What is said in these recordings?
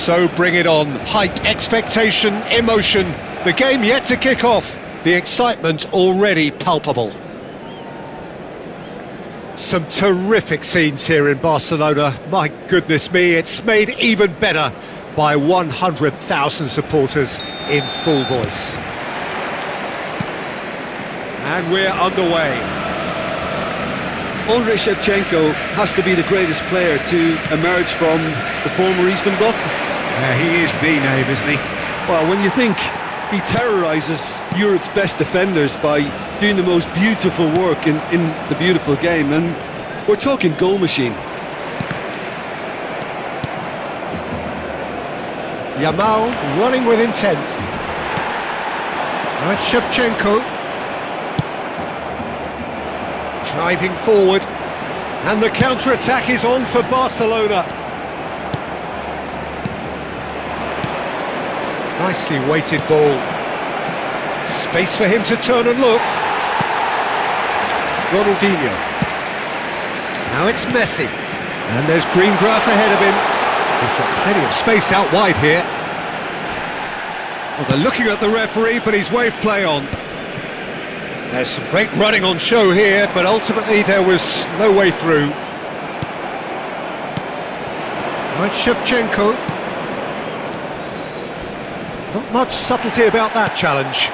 So bring it on. Hype, expectation, emotion. The game yet to kick off. The excitement already palpable. Some terrific scenes here in Barcelona. My goodness me, it's made even better by 100,000 supporters in full voice. And we're underway. Andrei Shevchenko has to be the greatest player to emerge from the former Eastern Bloc. He is the name, isn't he? Well, when you think he terrorises Europe's best defenders by doing the most beautiful work in the beautiful game, and we're talking goal machine. Yamal running with intent. Now it's Shevchenko. Driving forward. And the counter-attack is on for Barcelona. Nicely weighted ball. Space for him to turn and look. Ronaldinho. Now it's Messi. And there's green grass ahead of him. He's got plenty of space out wide here. Well, they're looking at the referee, but he's waved play on. There's some great running on show here, but ultimately there was no way through. Now it's Shevchenko. Not much subtlety about that challenge.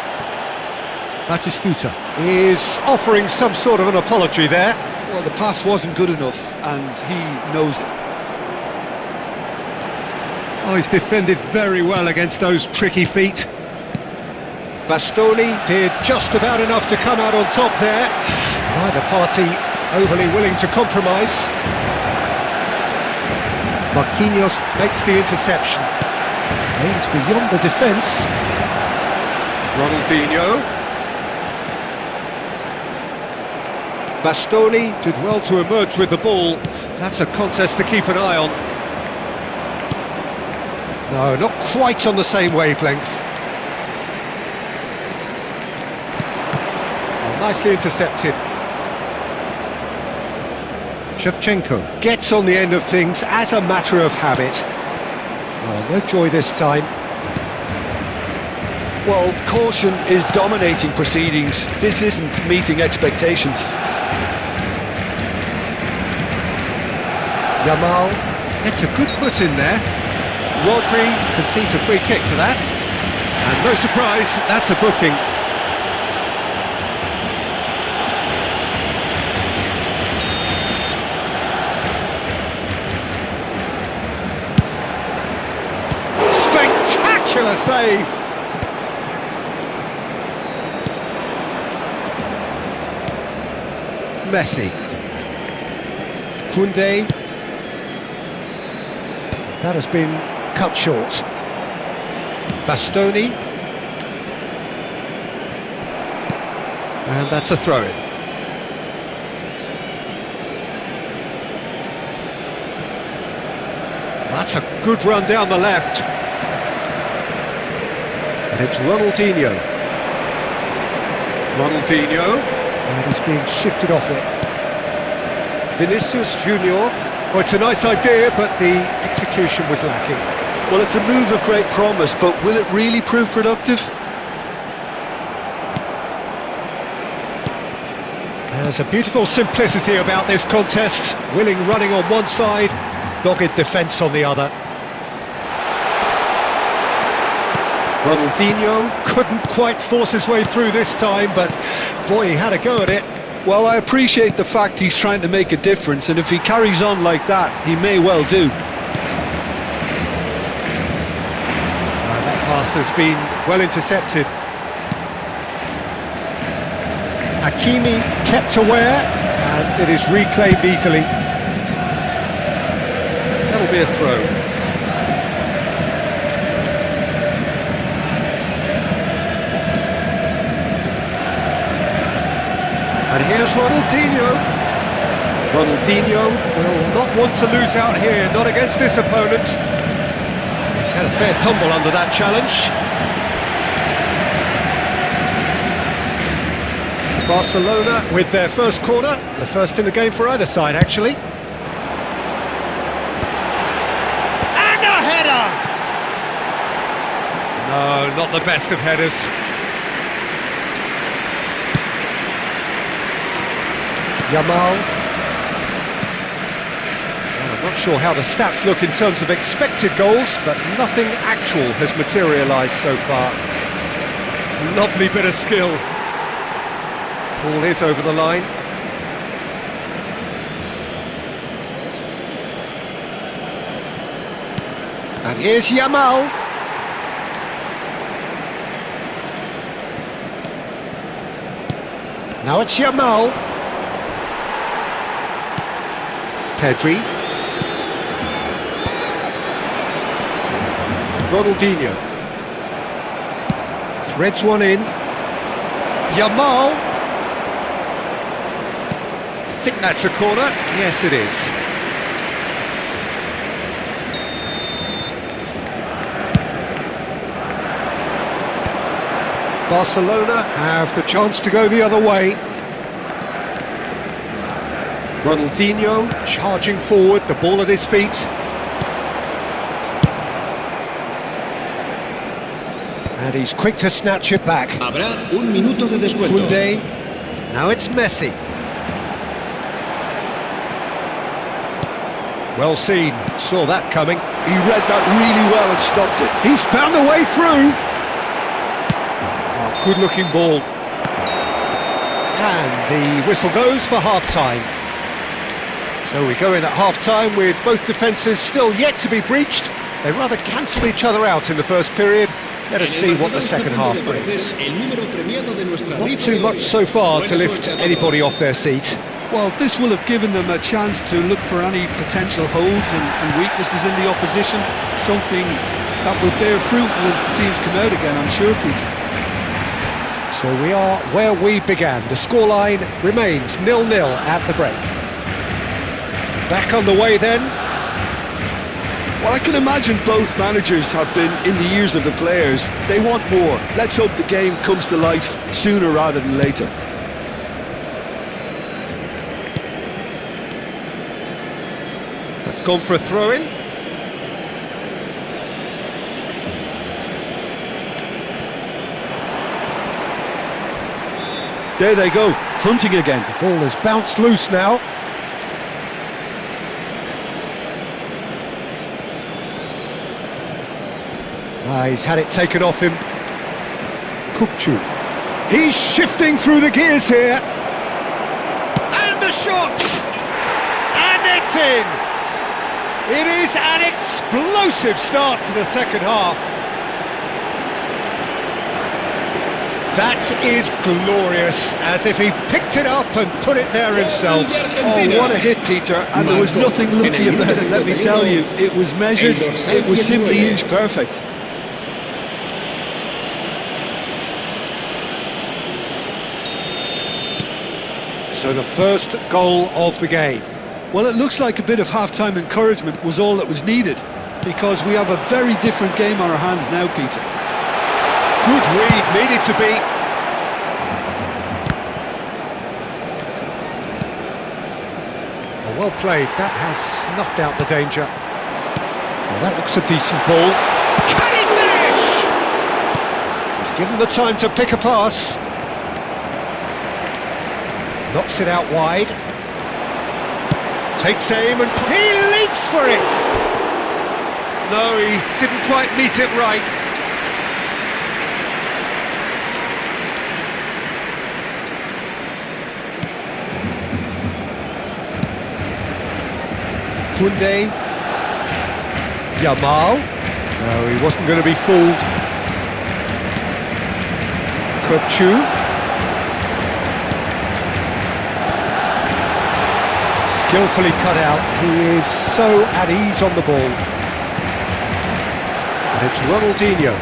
Batistuta is offering some sort of an apology there. Well, the pass wasn't good enough, and he knows it. Oh, he's defended very well against those tricky feet. Bastoni did just about enough to come out on top there. Neither party overly willing to compromise. Marquinhos makes the interception. Aims beyond the defence. Ronaldinho. Bastoni did well to emerge with the ball. That's a contest to keep an eye on. No, not quite on the same wavelength. Oh, nicely intercepted. Shevchenko gets on the end of things as a matter of habit. Oh, no joy this time. Well, caution is dominating proceedings. This isn't meeting expectations. Yamal gets a good foot in there. Rodri concedes a free kick for that. And no surprise, that's a booking. Spectacular save! Messi. Koundé. That has been cut short. Bastoni. And that's a throw-in. That's a good run down the left. And it's Ronaldinho. Ronaldinho. And he's being shifted off it. Vinicius Junior. Well, it's a nice idea, but the execution was lacking. Well, it's a move of great promise, but will it really prove productive? There's a beautiful simplicity about this contest. Willing running on one side, dogged defence on the other. Ronaldinho couldn't quite force his way through this time, but boy, he had a go at it. Well, I appreciate the fact he's trying to make a difference, and if he carries on like that, he may well do. That pass has been well intercepted. Hakimi kept aware, and it is reclaimed easily. That'll be a throw. And here's Ronaldinho. Ronaldinho will not want to lose out here, not against this opponent. He's had a fair tumble under that challenge. Barcelona with their first corner, the first in the game for either side, actually. And a header! No, not the best of headers. Yamal. Well, I'm not sure how the stats look in terms of expected goals, but nothing actual has materialised so far. Lovely bit of skill. Ball is over the line. And here's Yamal. Now it's Yamal. Pedri. Ronaldinho. Threads one in. Yamal. I think that's a corner. Yes, it is. Barcelona have the chance to go the other way. Ronaldinho charging forward, the ball at his feet. And he's quick to snatch it back. Habrá un minuto de descuento. Koundé. Now it's Messi. Well seen, saw that coming. He read that really well and stopped it. He's found a way through. Oh, good looking ball. And the whistle goes for half-time. So we go in at half-time with both defences still yet to be breached. They rather cancelled each other out in the first period. Let us see what the second half brings. Not too much so far to lift anybody off their seat. Well, this will have given them a chance to look for any potential holes and weaknesses in the opposition. Something that will bear fruit once the teams come out again, I'm sure, Peter. So we are where we began. The scoreline remains 0-0 at the break. Back on the way then. Well, I can imagine both managers have been in the ears of the players. They want more. Let's hope the game comes to life sooner rather than later. That's gone for a throw-in. There they go, hunting again. The ball has bounced loose now. He's had it taken off him. Kupchu. He's shifting through the gears here. And the shot! And it's in! It is an explosive start to the second half. That is glorious, as if he picked it up and put it there himself. Oh, what a hit, Peter, and there was nothing lucky about it, let me tell you. It was measured, it was simply inch perfect. So the first goal of the game. Well, it looks like a bit of half-time encouragement was all that was needed, because we have a very different game on our hands now, Peter. Good read, needed to be. Well played, that has snuffed out the danger. Well, that looks a decent ball. Can he finish? He's given the time to pick a pass. Knocks it out wide. Takes aim and he leaps for it! No, he didn't quite meet it right. Koundé. Yamal. No, he wasn't going to be fooled. Kupchu. Skillfully cut out. He is so at ease on the ball. And it's Ronaldinho.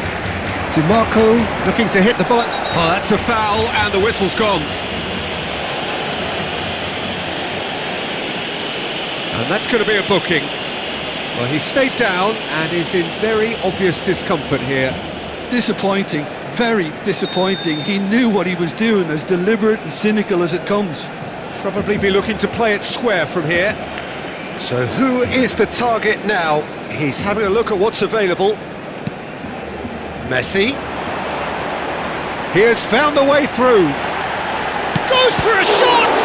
DiMarco looking to hit the ball. Oh, that's a foul and the whistle's gone. And that's going to be a booking. Well, he stayed down and is in very obvious discomfort here. Disappointing, very disappointing. He knew what he was doing, as deliberate and cynical as it comes. Probably be looking to play it square from here. So who is the target now? He's having a look at what's available. Messi. He has found the way through. Goes for a shot!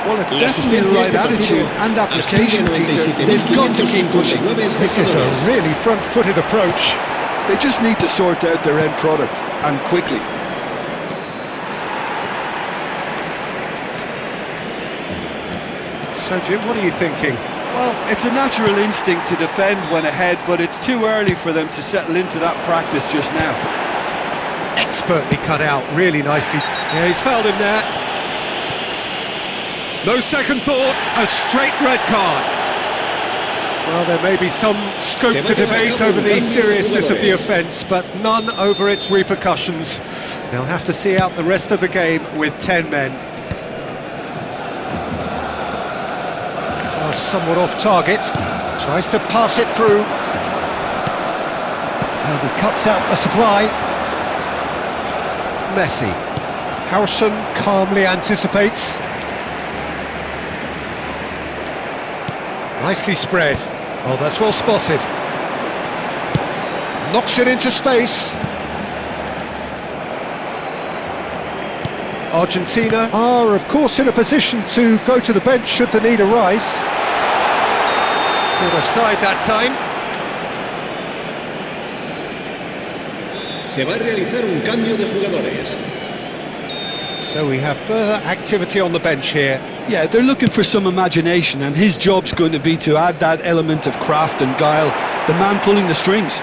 Well, it's definitely the right attitude and application, Peter. They've got to keep pushing. This is a really front-footed approach. They just need to sort out their end product, and quickly. So, Jim, what are you thinking? Well, it's a natural instinct to defend when ahead, but it's too early for them to settle into that practice just now. Expertly cut out, really nicely. Yeah, he's fouled him there. No second thought, a straight red card. Well, there may be some scope for debate over the seriousness of the offence, but none over its repercussions. They'll have to see out the rest of the game with 10 men. Somewhat off target, tries to pass it through, and he cuts out the supply. Messi. Harrison calmly anticipates. Nicely spread. Oh, that's well spotted. Knocks it into space. Argentina are, of course, in a position to go to the bench should the need arise. Good offside that time. Se va a realizar un cambio de jugadores. So we have further activity on the bench here. Yeah, they're looking for some imagination, and his job's going to be to add that element of craft and guile, the man pulling the strings.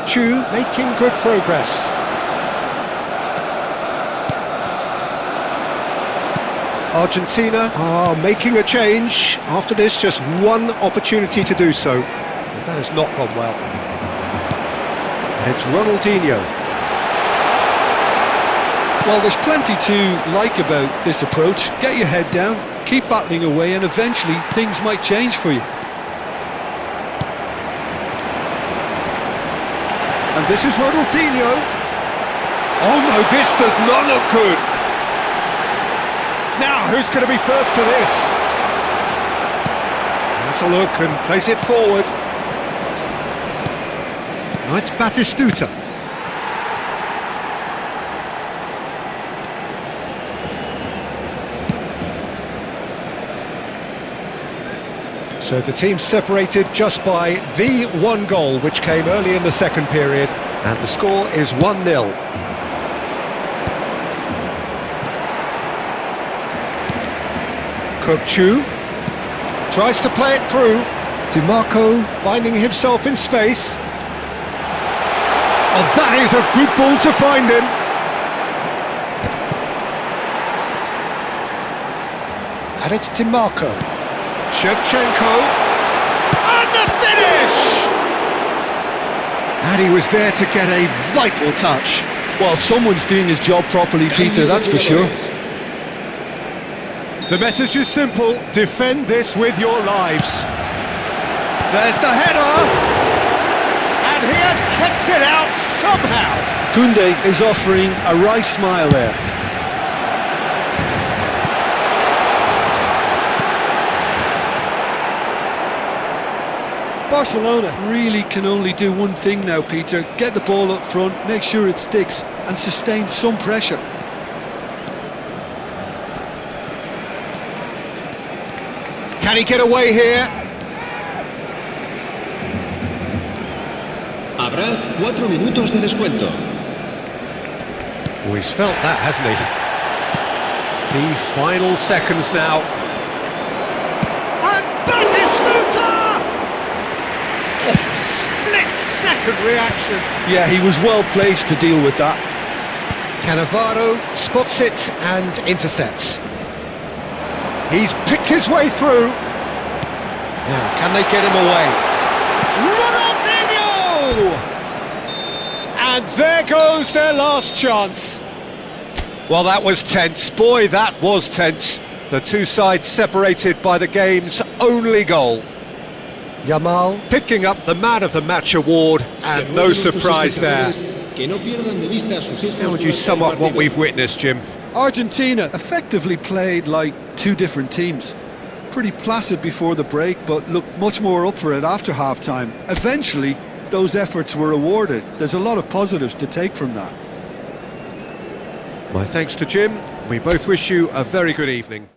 Chu making good progress. Argentina are making a change. After this, just one opportunity to do so. But that has not gone well. And it's Ronaldinho. Well, there's plenty to like about this approach. Get your head down, keep battling away, and eventually things might change for you. And this is Ronaldinho. Oh no, this does not look good. Now, who's going to be first to this? That's a look and plays it forward. Now it's Batistuta. So the team separated just by the one goal, which came early in the second period, and the score is 1-0. Chu tries to play it through. DiMarco finding himself in space. Oh, that is a good ball to find him. And it's DiMarco. Shevchenko, and the finish! And he was there to get a vital touch. Well, someone's doing his job properly, Peter, that's for sure. The message is simple, defend this with your lives. There's the header, and he has kept it out somehow. Koundé is offering a right smile there. Barcelona really can only do one thing now, Peter. Get the ball up front, make sure it sticks, and sustain some pressure. Can he get away here? Habrá 4 minutos de descuento. Oh, he's felt that, hasn't he? The final seconds now. And Batistuta! Oh, split-second reaction. Yeah, he was well placed to deal with that. Cannavaro spots it and intercepts. He's picked his way through. Now, can they get him away? Ronaldinho! And there goes their last chance. Well, that was tense. Boy, that was tense. The two sides separated by the game's only goal. Yamal picking up the Man of the Match award, and no surprise there. How would you sum up what we've witnessed, Jim? Argentina effectively played like two different teams. Pretty placid before the break, but looked much more up for it after half-time. Eventually, those efforts were rewarded. There's a lot of positives to take from that. My thanks to Jim. We both wish you a very good evening.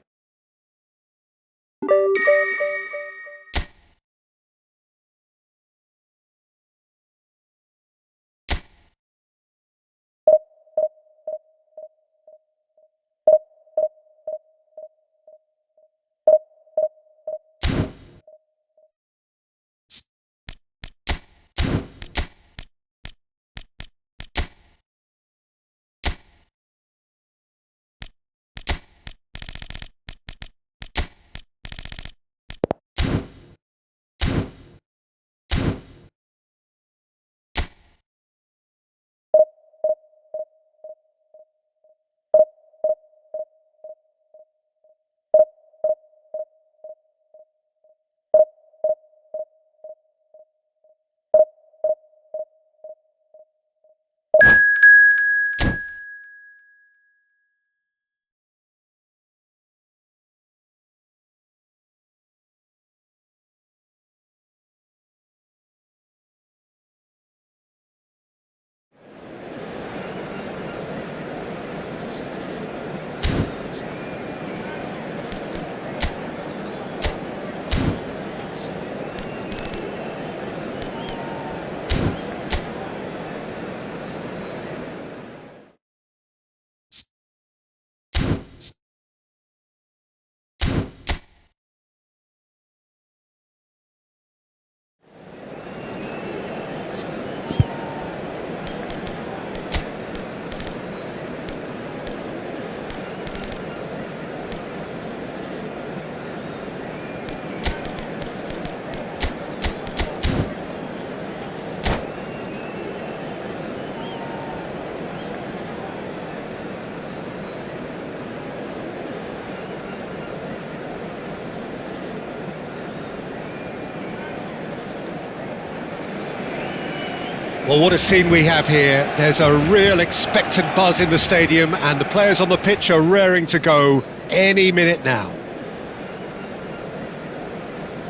Well, what a scene we have here. There's a real expectant buzz in the stadium and the players on the pitch are raring to go any minute now.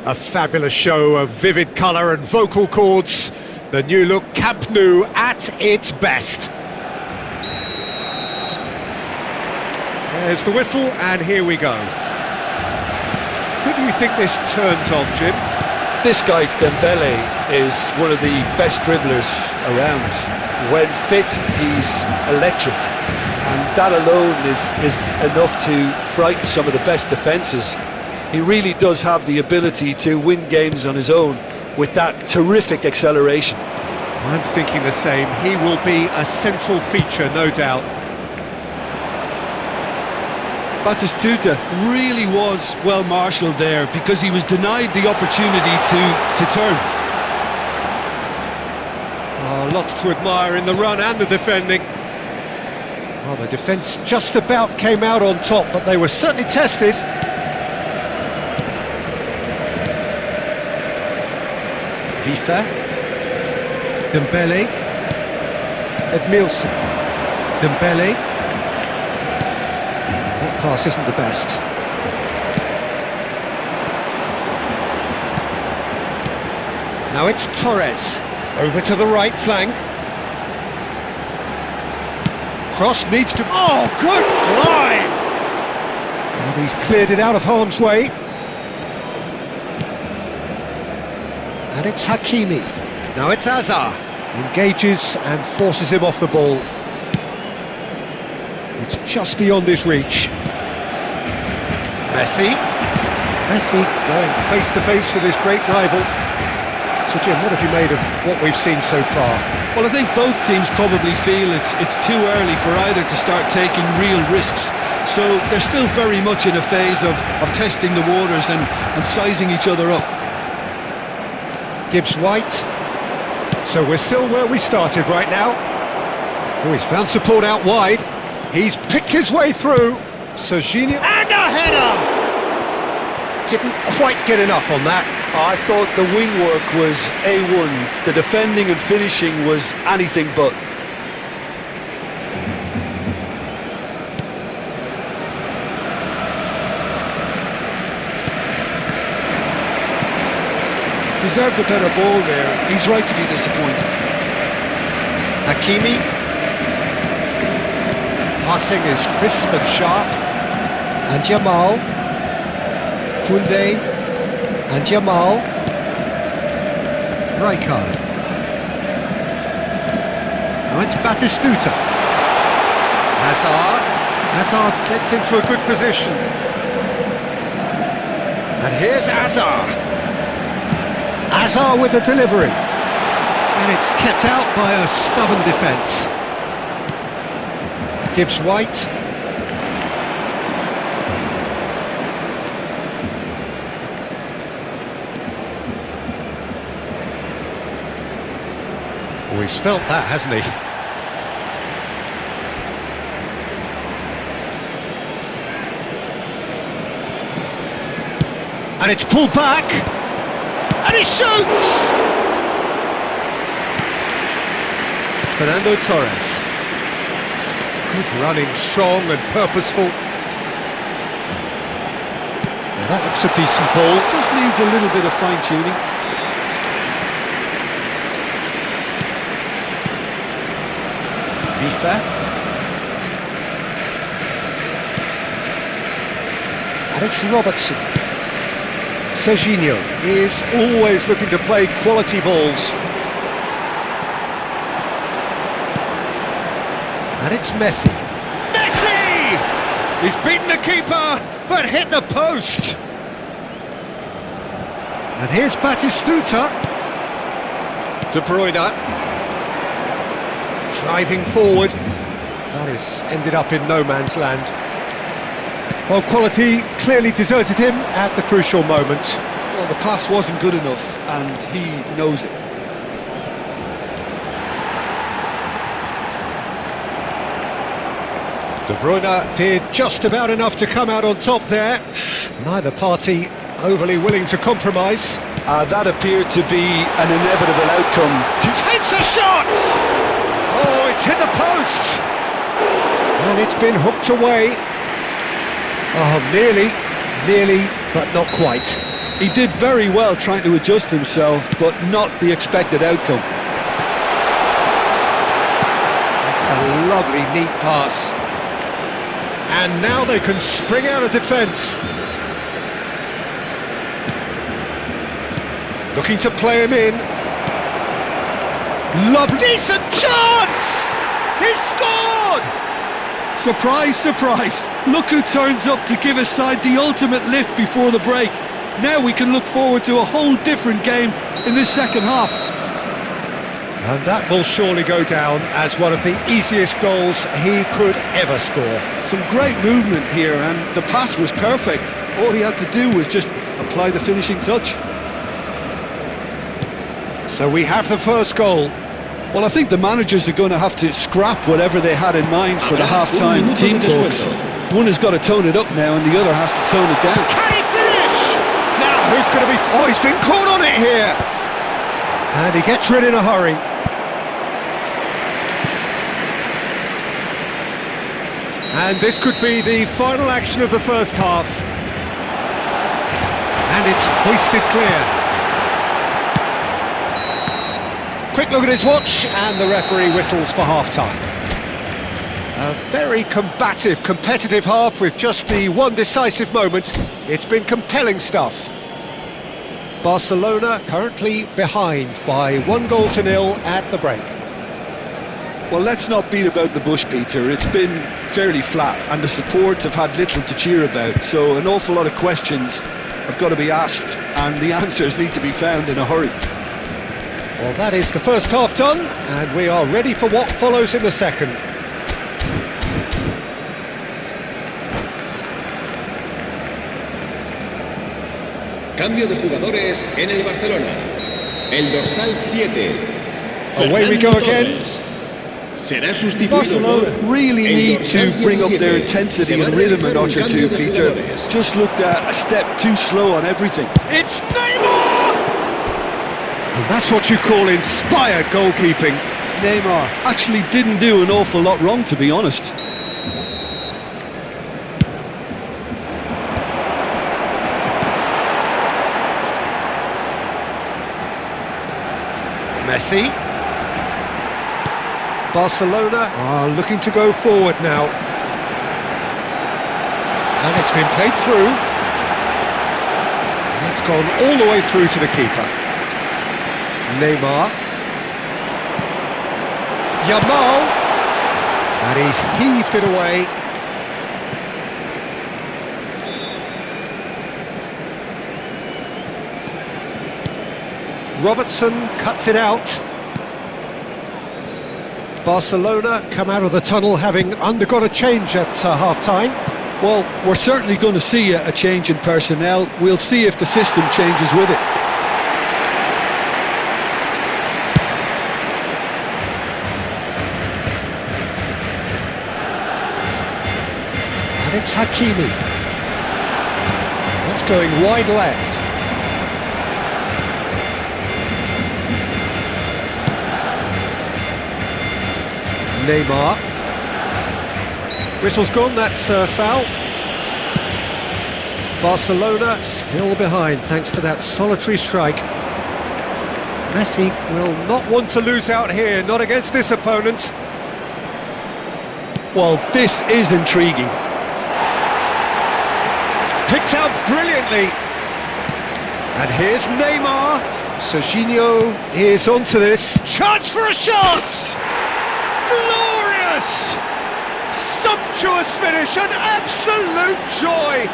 A fabulous show of vivid colour and vocal cords. The new look Camp Nou at its best. There's the whistle and here we go. Who do you think this turns on, Jim? This guy, Dembele, is one of the best dribblers around. When fit, he's electric. And that alone is enough to frighten some of the best defences. He really does have the ability to win games on his own with that terrific acceleration. I'm thinking the same. He will be a central feature, no doubt. Batistuta really was well marshalled there because he was denied the opportunity to turn. Oh, lots to admire in the run and the defending. Well, the defence just about came out on top, but they were certainly tested. Vifa, Dembele, Edmilson, Dembele. That pass isn't the best. Now it's Torres, over to the right flank. Cross needs to... Oh, good line! And he's cleared it out of harm's way. And it's Hakimi. Now it's Azar. Engages and forces him off the ball. It's just beyond his reach. Messi going face to face with his great rival. So Jim, what have you made of what we've seen so far? Well, I think both teams probably feel it's too early for either to start taking real risks. So they're still very much in a phase of testing the waters and sizing each other up. Gibbs White. So we're still where we started right now. Oh, he's found support out wide. He's picked his way through. Serginho and a header! Didn't quite get enough on that. I thought the wing work was A1. The defending and finishing was anything but. deserved a better ball there. He's right to be disappointed. Hakimi. Passing is crisp and sharp. And Jamal. Koundé. And Jamal. Rijkaard. Now it's Batistuta. Hazard gets into a good position. And here's Hazard. Hazard with the delivery. And it's kept out by a stubborn defence. Gibbs White. Oh, he's felt that, hasn't he? And it's pulled back. And he shoots! Fernando Torres. Good running, strong and purposeful. Now that looks a decent ball. Just needs a little bit of fine-tuning. Vifa. And it's Robertson. Serginho is always looking to play quality balls. And it's Messi. Messi! He's beaten the keeper, but hit the post. And here's Batistuta. De Bruyne. Driving forward. That has ended up in no man's land. Well, quality clearly deserted him at the crucial moment. Well, the pass wasn't good enough, and he knows it. De Bruyne did just about enough to come out on top there. Neither party overly willing to compromise. That appeared to be an inevitable outcome. Takes a shot! Oh, it's hit the post! And it's been hooked away. Oh, nearly, but not quite. He did very well trying to adjust himself, but not the expected outcome. That's a lovely, neat pass. And now they can spring out of defence. Looking to play him in. Lovely, decent chance! He's scored! Surprise, surprise. Look who turns up to give his side the ultimate lift before the break. Now we can look forward to a whole different game in this second half. And that will surely go down as one of the easiest goals he could ever score. Some great movement here, and the pass was perfect. All he had to do was just apply the finishing touch. So we have the first goal. Well, I think the managers are going to have to scrap whatever they had in mind for the half-time team talks. One has got to tone it up now, and the other has to tone it down. Can he finish? Now who's going to be... Oh, he's been caught on it here. And he gets rid in a hurry. And this could be the final action of the first half. And it's hoisted clear. Quick look at his watch, and the referee whistles for half-time. A very combative, competitive half with just the one decisive moment. It's been compelling stuff. Barcelona currently behind by 1-0 at the break. Well, let's not beat about the bush, Peter. It's been fairly flat, and the support have had little to cheer about, so an awful lot of questions have got to be asked, and the answers need to be found in a hurry. Well, that is the first half done, and we are ready for what follows in the second. Cambio de jugadores en el Barcelona. El dorsal 7. Away we go again. Será sustituido Barcelona por really el need dorsal to bring up 17. their intensity Se va and a rhythm a realizar un notch or cambio two, de Peter. jugadores. Just looked at a step too slow on everything. It's Neymar! And that's what you call inspired goalkeeping. Neymar actually didn't do an awful lot wrong, to be honest. Messi. Barcelona are looking to go forward now. And it's been played through. And it's gone all the way through to the keeper. Neymar. Yamal. And he's heaved it away. Robertson cuts it out. Barcelona come out of the tunnel having undergone a change at half-time. Well, we're certainly going to see a change in personnel. We'll see if the system changes with it. And it's Hakimi. That's going wide left. Neymar. Whistle's gone, that's a foul. Barcelona still behind thanks to that solitary strike. Messi will not want to lose out here, not against this opponent. Well, this is intriguing. Picked out brilliantly. And here's Neymar. Serginho is onto this. Chance for a shot! Glorious! Sumptuous finish, an absolute joy!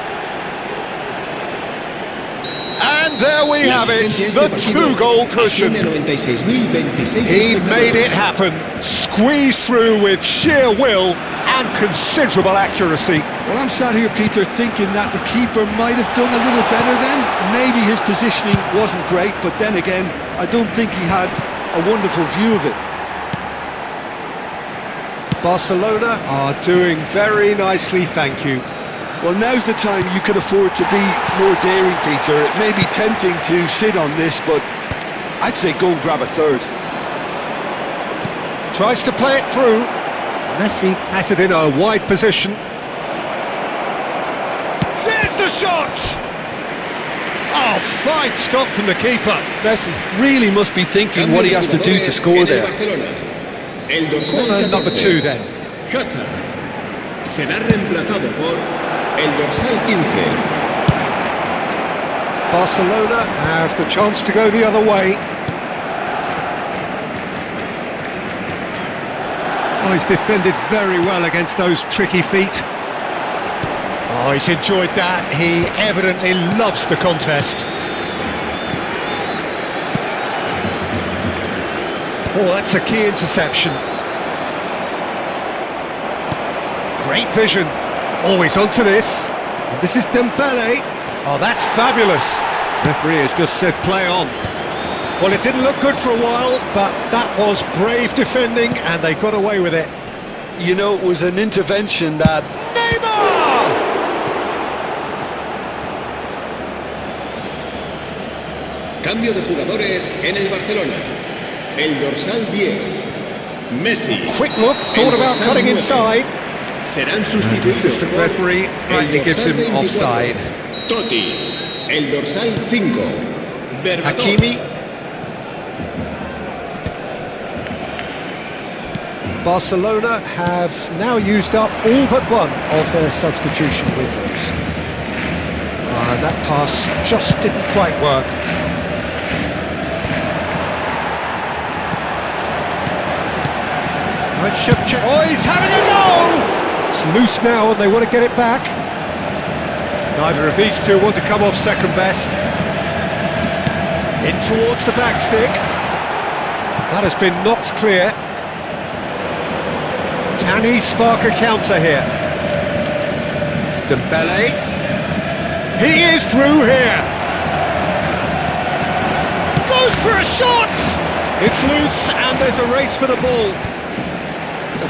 And there we have it, the two-goal cushion. He made it happen, squeezed through with sheer will and considerable accuracy. Well, I'm sat here, Peter, thinking that the keeper might have done a little better then. Maybe his positioning wasn't great, but then again, I don't think he had a wonderful view of it. Barcelona are doing very nicely, thank you. Well, now's the time you can afford to be more daring, Peter. It may be tempting to sit on this, but I'd say go and grab a third. Tries to play it through. Messi has it in a wide position. There's the shot! Oh, fine stop from the keeper. Messi really must be thinking what he has to do to score there. Corner number 2 then. Hazard será reemplazado por el dorsal 15. Barcelona have the chance to go the other way. Oh, he's defended very well against those tricky feet. Oh, he's enjoyed that. He evidently loves the contest. Oh, that's a key interception. Great vision. Always onto this. And this is Dembele. Oh, that's fabulous. Referee has just said play on. Well, it didn't look good for a while, but that was brave defending, and they got away with it. You know, it was an intervention that... Neymar! Cambio de jugadores en el Barcelona. El dorsal 10. Messi. Quick look, thought about cutting inside. Serán sustituidos Assistant por referee rightly el gives dorsal him 24. offside. Totti. El dorsal 5. Berbatov. Hakimi. Barcelona have now used up all but one of their substitution windows. That pass just didn't quite work. Oh, he's having a go! It's loose now and they want to get it back. Neither of these two want to come off second best. In towards the back stick. That has been knocked clear. Can he spark a counter here? Dembele. He is through here. Goes for a shot! It's loose and there's a race for the ball.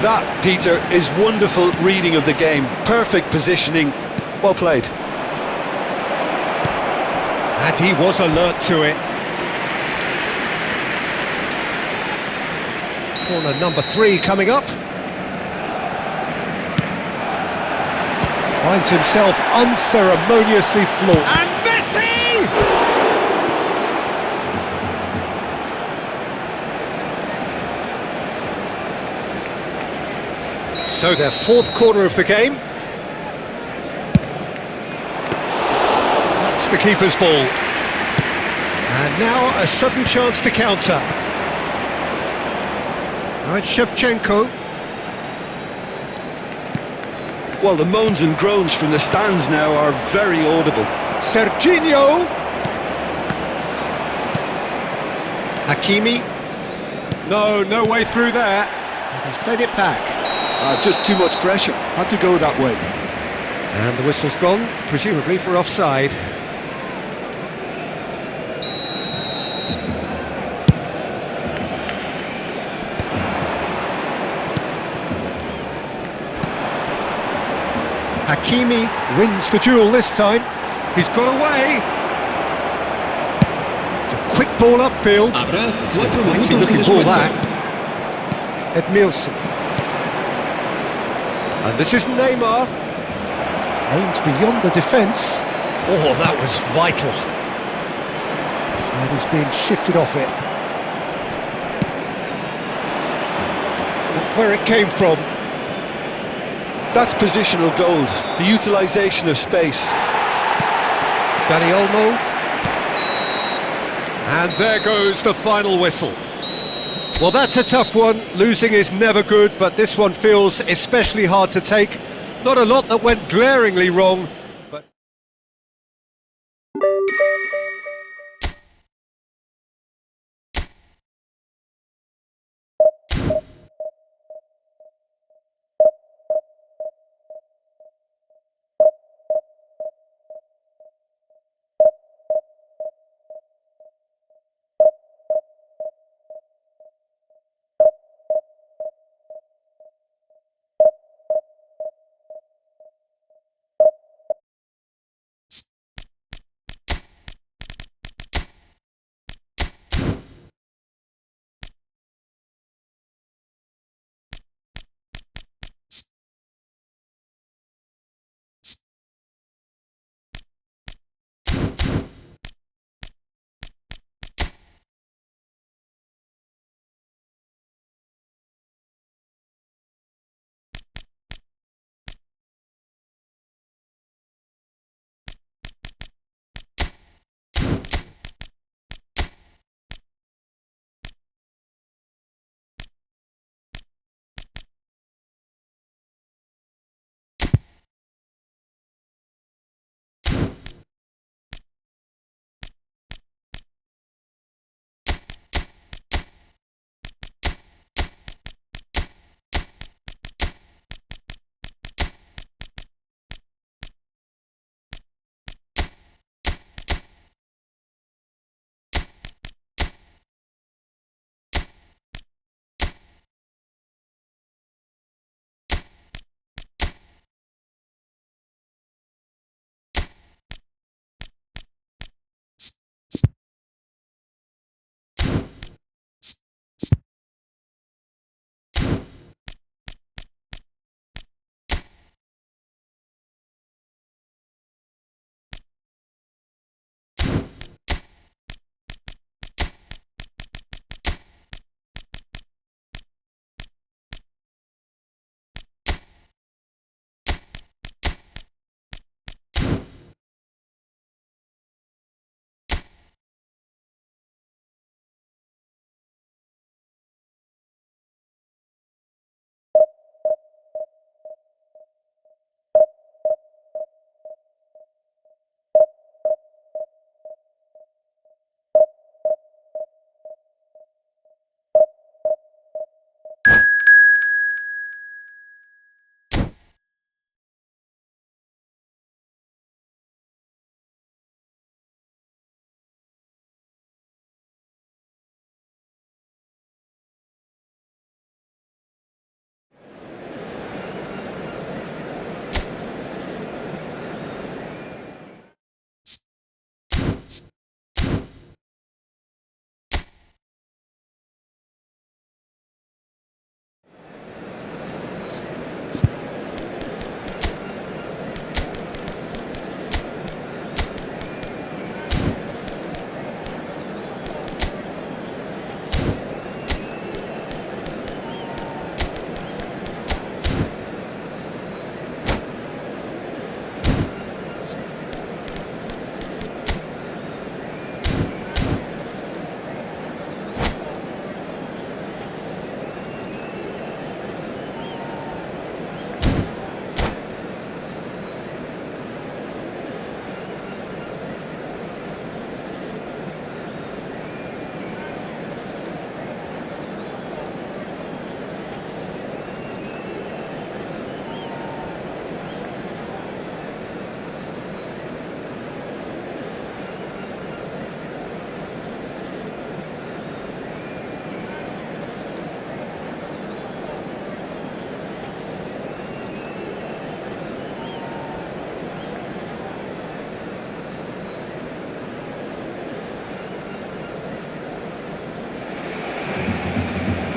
That, Peter, is wonderful reading of the game. Perfect positioning. Well played. And he was alert to it. Corner number 3 coming up. Finds himself unceremoniously floored. And Messi! So their fourth corner of the game. That's the keeper's ball. And now a sudden chance to counter. Now it's Shevchenko. Well, the moans and groans from the stands now are very audible. Serginho. Hakimi. No way through there. He's played it back. Just too much pressure. Had to go that way. And the whistle's gone, presumably for offside. Hakimi wins the duel this time. He's got away. It's a quick ball upfield. Habrá It's a 4 mighty minutos de looking ball descuento. that. Edmilson. And this is Neymar. Aims beyond the defence. Oh, that was vital. And he's being shifted off it. Not where it came from. That's positional gold, the utilisation of space. Dani Olmo. And there goes the final whistle. Well, that's a tough one. Losing is never good, but this one feels especially hard to take. Not a lot that went glaringly wrong, but...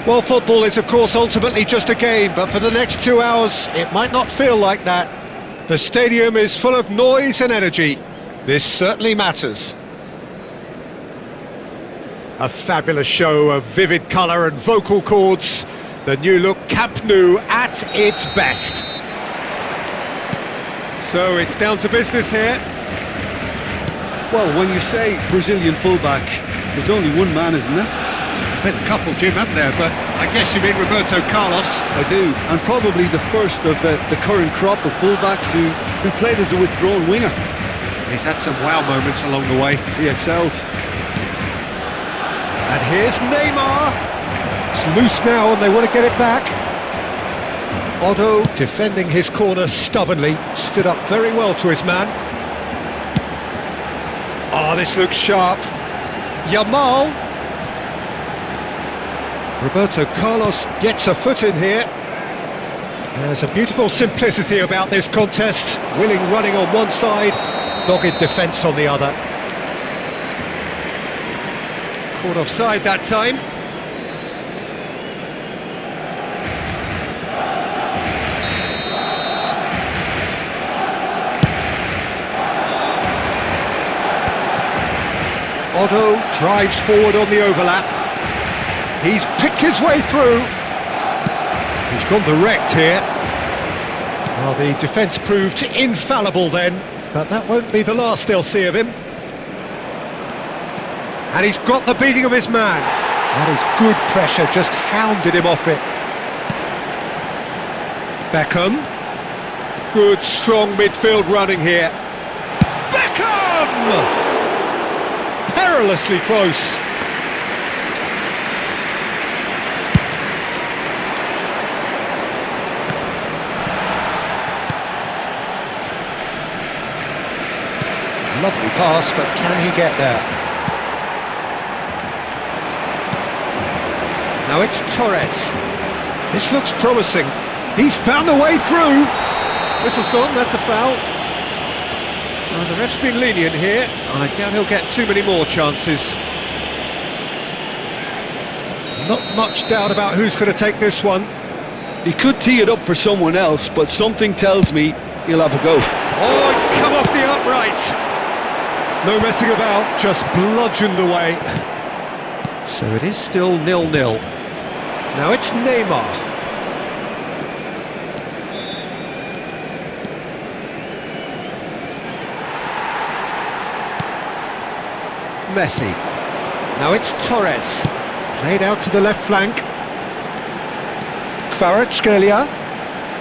Well, football is, of course, ultimately just a game, but for the next 2 hours, it might not feel like that. The stadium is full of noise and energy. This certainly matters. A fabulous show of vivid colour and vocal cords. The new look Camp Nou at its best. So it's down to business here. Well, when you say Brazilian fullback, there's only one man, isn't there? Been a couple, Jim, haven't there? But I guess you mean Roberto Carlos. I do, and probably the first of the current crop of fullbacks who played as a withdrawn winger. He's had some wow moments along the way. He excels. And here's Neymar. It's loose now and they want to get it back. Otto, defending his corner stubbornly, stood up very well to his man. Oh, this looks sharp. Yamal. Roberto Carlos gets a foot in here. There's a beautiful simplicity about this contest. Willing running on one side, dogged defence on the other. Caught offside that time. Otto drives forward on the overlap. He's picked his way through. He's gone direct here. Well, the defence proved infallible then, but that won't be the last they'll see of him. And he's got the beating of his man. That is good pressure, just hounded him off it. Beckham. Good, strong midfield running here. Beckham! Perilously close. Lovely pass, but can he get there? Now it's Torres. This looks promising. He's found a way through. Whistle's gone, that's a foul. The ref's been lenient here. I doubt he'll get too many more chances. Not much doubt about who's going to take this one. He could tee it up for someone else, but something tells me he'll have a go. Oh, it's come off the upright. No messing about, just bludgeoned away. So it is still 0-0. Now it's Neymar. Messi. Now it's Torres. Played out to the left flank. Kvaratskhelia.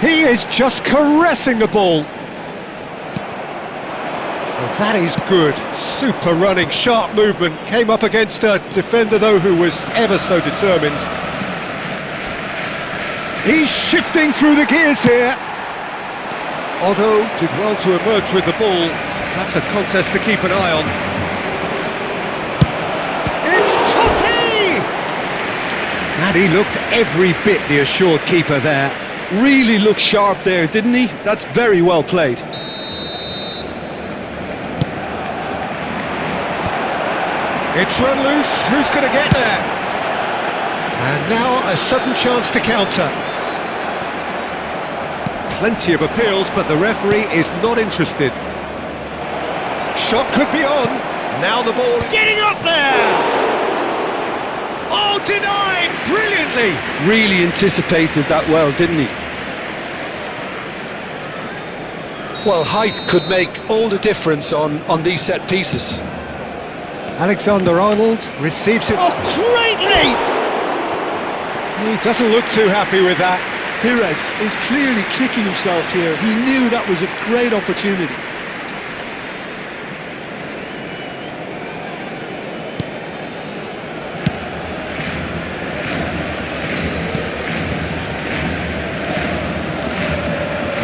He is just caressing the ball. Well, that is good. Super running, sharp movement. Came up against a defender, though, who was ever so determined. He's shifting through the gears here. Otto did well to emerge with the ball. That's a contest to keep an eye on. It's Totti! And he looked every bit the assured keeper there. Really looked sharp there, didn't he? That's very well played. It's run loose, who's going to get there? And now a sudden chance to counter. Plenty of appeals, but the referee is not interested. Shot could be on. Now the ball getting up there! Oh, denied brilliantly! Really anticipated that well, didn't he? Well, height could make all the difference on these set pieces. Alexander-Arnold receives it. Oh, great leap! He doesn't look too happy with that. Pires is clearly kicking himself here. He knew that was a great opportunity.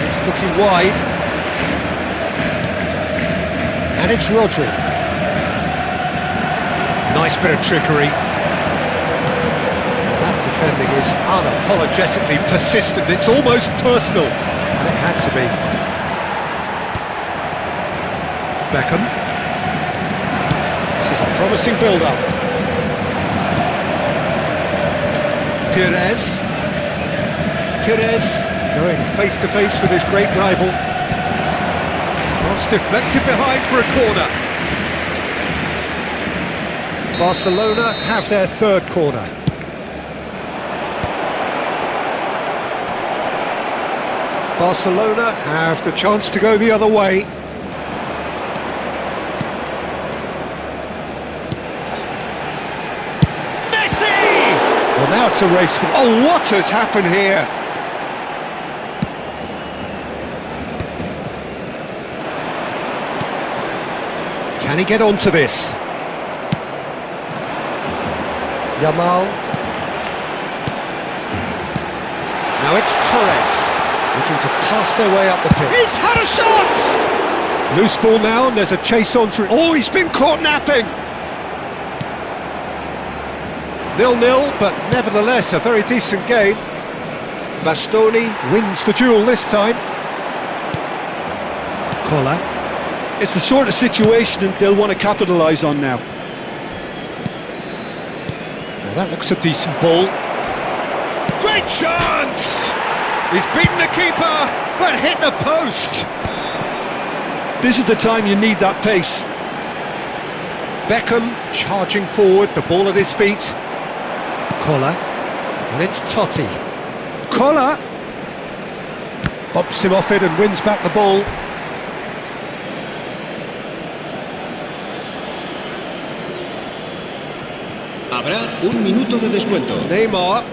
It's looking wide. And it's Rodri. Nice bit of trickery. That defending is unapologetically persistent. It's almost personal. And it had to be. Beckham. This is a promising build-up. Pires. Pires going face to face with his great rival. Cross deflected behind for a corner. Barcelona have their third corner. Barcelona have the chance to go the other way. Messi! Well, now it's a race for... Oh, what has happened here? Can he get onto this? Yamal. Now it's Torres. Looking to pass their way up the pitch. He's had a shot! Loose ball now, and there's a chase on through. Oh, he's been caught napping! 0-0, but nevertheless a very decent game. Bastoni wins the duel this time. Kola. It's the sort of situation that they'll want to capitalise on now. Now that looks a decent ball. Great chance! He's beaten the keeper, but hit the post. This is the time you need that pace. Beckham charging forward, the ball at his feet. Kola, and it's Totti. Kola bumps him off it and wins back the ball. Habrá un minuto de descuento. Neymar.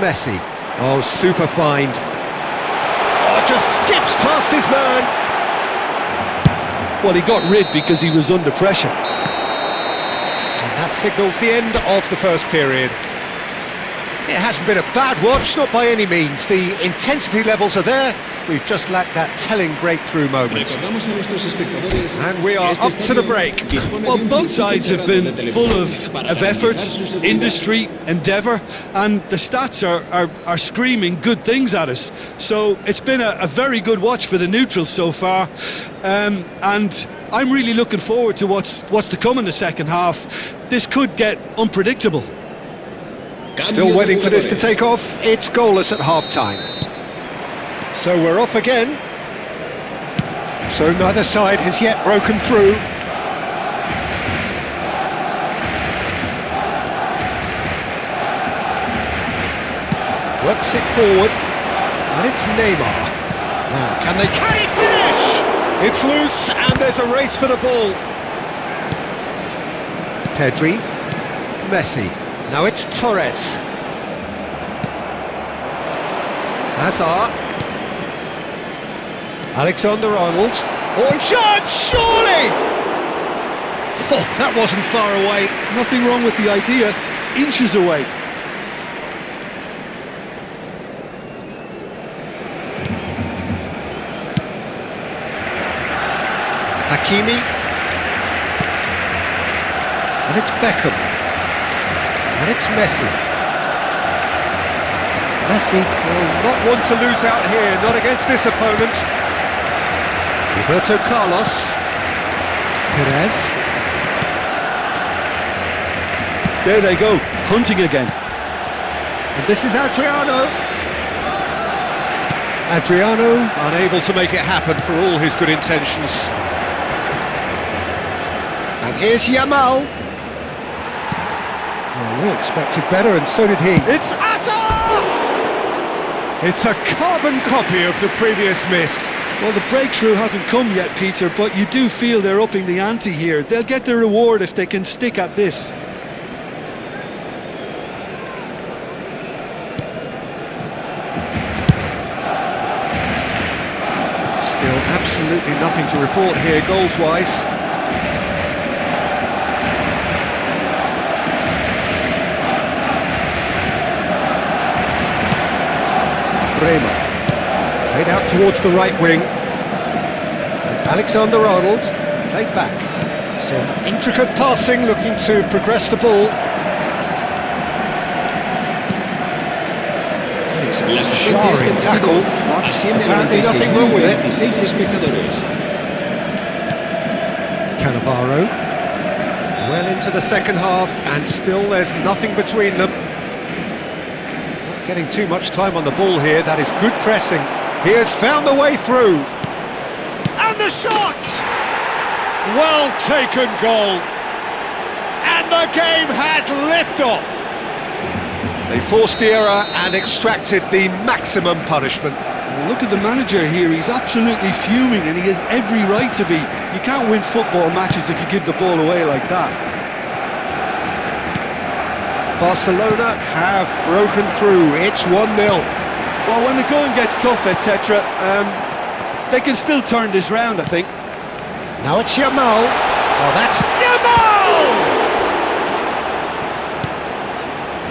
Messi. Oh, super find. Oh, just skips past his man. Well, he got rid because he was under pressure. And that signals the end of the first period. It hasn't been a bad watch, not by any means. The intensity levels are there. We've just lacked that telling breakthrough moment. And we are up to the break. Well, both sides have been full of effort, industry, endeavour, and the stats are screaming good things at us. So it's been a very good watch for the neutrals so far, and I'm really looking forward to what's to come in the second half. This could get unpredictable. Still waiting for this to take off. It's goalless at half-time. So we're off again. So neither side has yet broken through. Works it forward, and it's Neymar. Now, can he finish? It's loose, and there's a race for the ball. Pedri, Messi. Now it's Torres. Hazard. Alexander-Arnold. Oh, shot! Surely! Oh, that wasn't far away. Nothing wrong with the idea. Inches away. Hakimi. And it's Beckham. And it's Messi. Messi will not want to lose out here, not against this opponent. Roberto Carlos. Perez. There they go, hunting again. And this is Adriano. Adriano unable to make it happen for all his good intentions. And here's Yamal. Oh, we expected better, and so did he. It's Hazard! It's a carbon copy of the previous miss. Well, the breakthrough hasn't come yet, Peter, but you do feel they're upping the ante here. They'll get the reward if they can stick at this. Still absolutely nothing to report here, goals-wise. Bremer. Played out towards the right wing. And Alexander-Arnold played back. Some intricate passing, looking to progress the ball. It's a jarring tackle, but apparently nothing wrong with it. Cannavaro. Well into the second half, and still there's nothing between them. Not getting too much time on the ball here. That is good pressing. He has found the way through. And the shot! Well taken goal. And the game has liftoff. They forced the error and extracted the maximum punishment. Well, look at the manager here, he's absolutely fuming and he has every right to be. You can't win football matches if you give the ball away like that. Barcelona have broken through, it's 1-0. Well, when the going gets tough, etc., they can still turn this round, I think. Now it's Yamal. Oh, that's Yamal!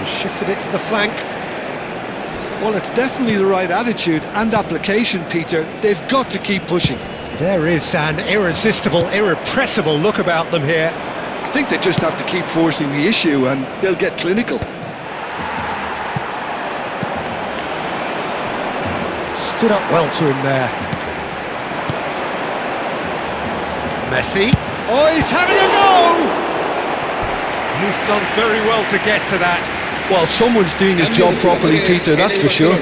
He shifted it to the flank. Well, it's definitely the right attitude and application, Peter. They've got to keep pushing. There is an irresistible, irrepressible look about them here. I think they just have to keep forcing the issue and they'll get clinical. Stood up well to him there. Messi. Oh, he's having a go! He's done very well to get to that. Well, someone's doing his job properly, Peter, that's for sure.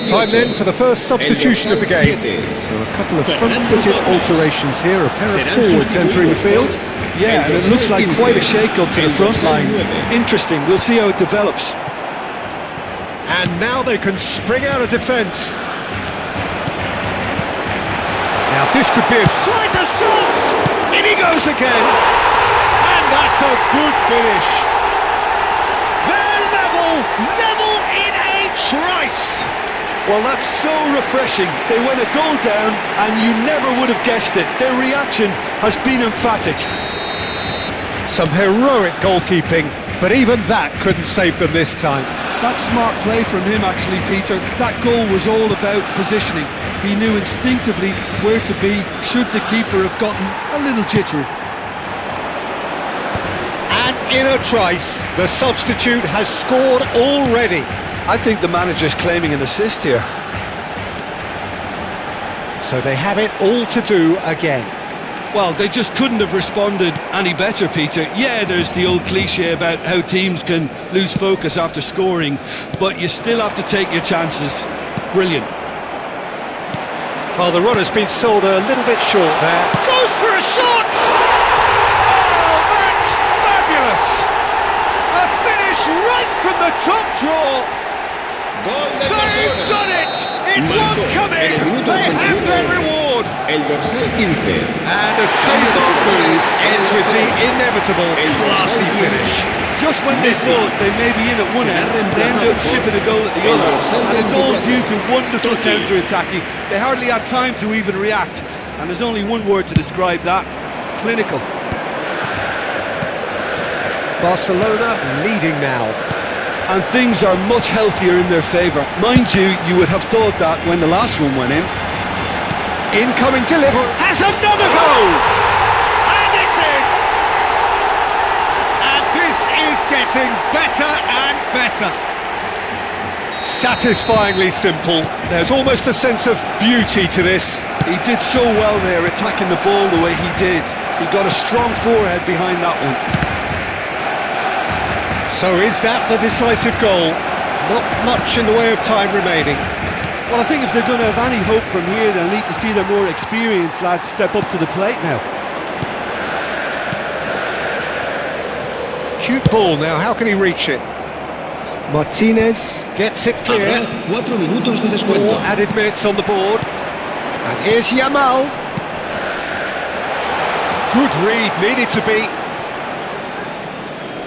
Time then for the first substitution of the game. So a couple of front-footed alterations here, a pair of forwards entering the field. Yeah, and it looks like quite a shake-up to the front line. Interesting, we'll see how it develops. And now they can spring out of defence. Now this could be a... Tries a shot! In he goes again! And that's a good finish. They're level in a trice! Well, that's so refreshing. They went a goal down and you never would have guessed it. Their reaction has been emphatic. Some heroic goalkeeping, but even that couldn't save them this time. That's smart play from him, actually, Peter. That goal was all about positioning. He knew instinctively where to be should the keeper have gotten a little jittery. And in a trice, the substitute has scored already. I think the manager's claiming an assist here. So they have it all to do again. Well, they just couldn't have responded any better, Peter. Yeah, there's the old cliche about how teams can lose focus after scoring, but you still have to take your chances. Brilliant. Well, the runner's been sold a little bit short there. Goes for a shot! Oh, that's fabulous! A finish right from the top draw! They've done it! It was coming! They have their reward! El dorsal 15. And a trademark move ends with the inevitable classy finish. Just when they thought they may be in at one end, they end up shipping a goal at the other, and it's all due to wonderful counter-attacking. They hardly had time to even react, and there's only one word to describe that: clinical. Barcelona leading now. And things are much healthier in their favour. Mind you, you would have thought that when the last one went in. Incoming delivery has another goal! And it's in! And this is getting better and better. Satisfyingly simple. There's almost a sense of beauty to this. He did so well there, attacking the ball the way he did. He got a strong forehead behind that one. So is that the decisive goal? Not much in the way of time remaining. Well, I think if they're going to have any hope from here, they'll need to see their more experienced lads step up to the plate now. Cute ball now, how can he reach it? Martinez gets it clear. 4 minutos de 4 descuento. added minutes on the board. And here's Yamal. Good read, needed to be.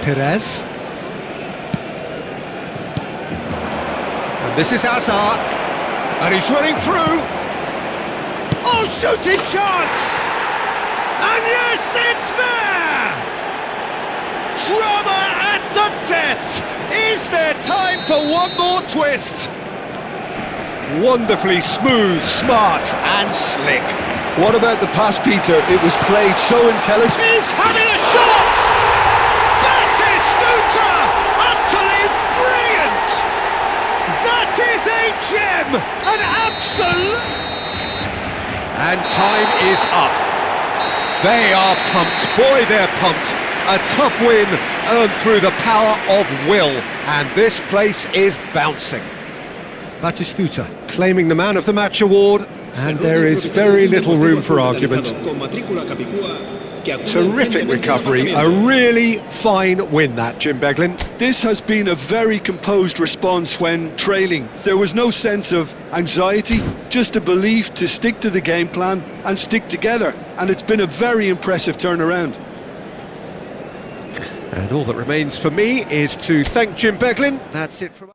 Perez. And this is Hazard. And he's running through. Oh, shooting chance! And yes, it's there! Drama at the death! Is there time for one more twist? Wonderfully smooth, smart and slick. What about the pass, Peter? It was played so intelligent. He's having a shot! Batistuta! Utterly brilliant! That is a gem! An absolute... And time is up. They are pumped. Boy, they're pumped. A tough win earned through the power of will, and this place is bouncing. Batistuta claiming the Man of the Match award, and there is very little room for argument. Terrific recovery, a really fine win that, Jim Beglin. This has been a very composed response when trailing. There was no sense of anxiety, just a belief to stick to the game plan and stick together, and it's been a very impressive turnaround. And all that remains for me is to thank Jim Beglin. That's it from